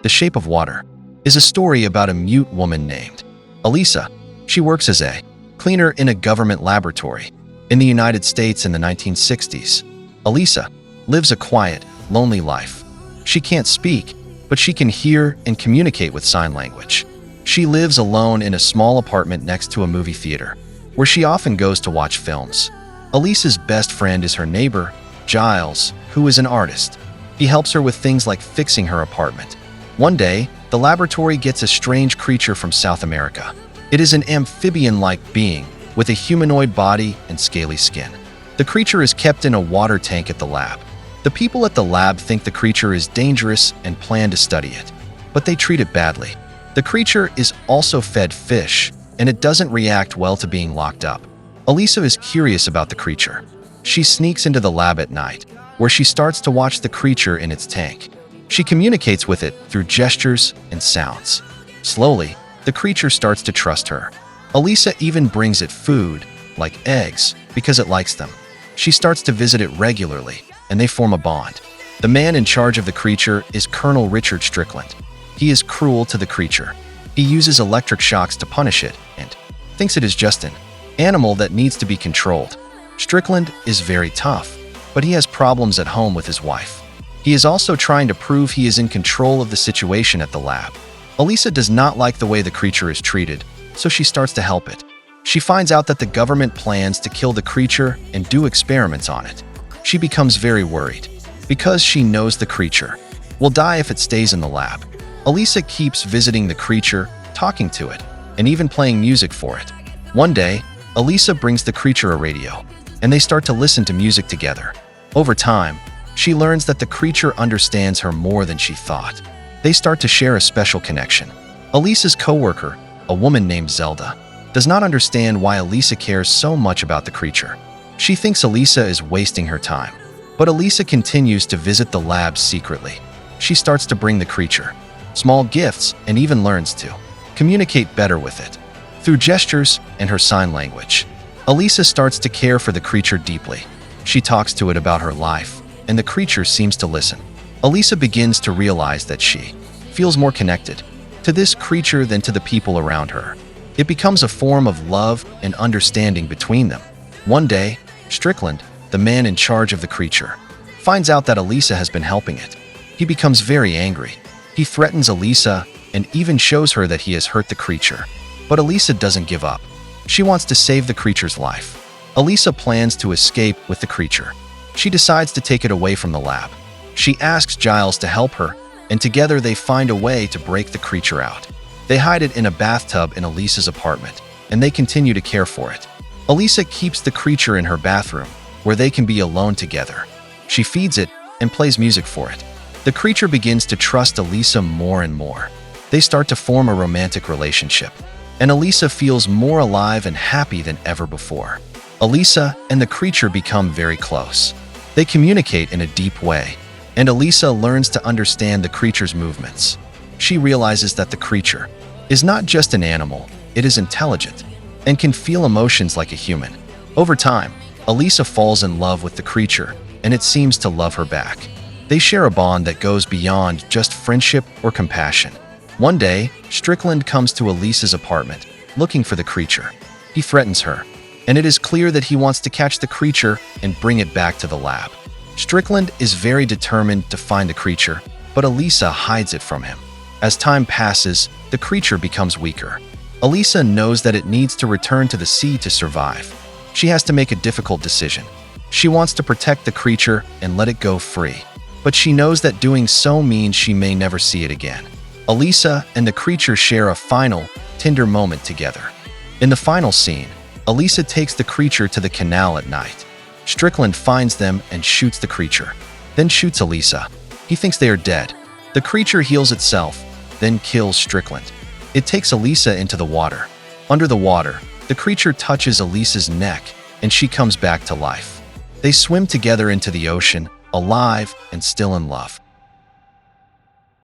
The Shape of Water, is a story about a mute woman named Elisa. She works as a cleaner in a government laboratory in the United States in the 1960s. Elisa lives a quiet, lonely life. She can't speak, but she can hear and communicate with sign language. She lives alone in a small apartment next to a movie theater, where she often goes to watch films. Elisa's best friend is her neighbor, Giles, who is an artist. He helps her with things like fixing her apartment. One day, the laboratory gets a strange creature from South America. It is an amphibian-like being with a humanoid body and scaly skin. The creature is kept in a water tank at the lab. The people at the lab think the creature is dangerous and plan to study it, but they treat it badly. The creature is also fed fish, and it doesn't react well to being locked up. Elisa is curious about the creature. She sneaks into the lab at night, where she starts to watch the creature in its tank. She communicates with it through gestures and sounds. Slowly, the creature starts to trust her. Elisa even brings it food, like eggs, because it likes them. She starts to visit it regularly, and they form a bond. The man in charge of the creature is Colonel Richard Strickland. He is cruel to the creature. He uses electric shocks to punish it and thinks it is just an animal that needs to be controlled. Strickland is very tough, but he has problems at home with his wife. He is also trying to prove he is in control of the situation at the lab. Elisa does not like the way the creature is treated, so she starts to help it. She finds out that the government plans to kill the creature and do experiments on it. She becomes very worried, because she knows the creature will die if it stays in the lab. Elisa keeps visiting the creature, talking to it, and even playing music for it. One day, Elisa brings the creature a radio, and they start to listen to music together. Over time, she learns that the creature understands her more than she thought. They start to share a special connection. Elisa's coworker, a woman named Zelda, does not understand why Elisa cares so much about the creature. She thinks Elisa is wasting her time, but Elisa continues to visit the lab secretly. She starts to bring the creature small gifts and even learns to communicate better with it through gestures and her sign language. Elisa starts to care for the creature deeply. She talks to it about her life, and the creature seems to listen. Elisa begins to realize that she feels more connected to this creature than to the people around her. It becomes a form of love and understanding between them. One day, Strickland, the man in charge of the creature, finds out that Elisa has been helping it. He becomes very angry. He threatens Elisa and even shows her that he has hurt the creature. But Elisa doesn't give up. She wants to save the creature's life. Elisa plans to escape with the creature. She decides to take it away from the lab. She asks Giles to help her, and together they find a way to break the creature out. They hide it in a bathtub in Elisa's apartment, and they continue to care for it. Elisa keeps the creature in her bathroom, where they can be alone together. She feeds it and plays music for it. The creature begins to trust Elisa more and more. They start to form a romantic relationship, and Elisa feels more alive and happy than ever before. Elisa and the creature become very close. They communicate in a deep way, and Elisa learns to understand the creature's movements. She realizes that the creature is not just an animal, it is intelligent and can feel emotions like a human. Over time, Elisa falls in love with the creature, and it seems to love her back. They share a bond that goes beyond just friendship or compassion. One day, Strickland comes to Elisa's apartment, looking for the creature. He threatens her, and it is clear that he wants to catch the creature and bring it back to the lab. Strickland is very determined to find the creature, but Elisa hides it from him. As time passes, the creature becomes weaker. Elisa knows that it needs to return to the sea to survive. She has to make a difficult decision. She wants to protect the creature and let it go free, but she knows that doing so means she may never see it again. Elisa and the creature share a final, tender moment together. In the final scene, Elisa takes the creature to the canal at night. Strickland finds them and shoots the creature, then shoots Elisa. He thinks they are dead. The creature heals itself, then kills Strickland. It takes Elisa into the water. Under the water, the creature touches Elisa's neck, and she comes back to life. They swim together into the ocean, alive and still in love.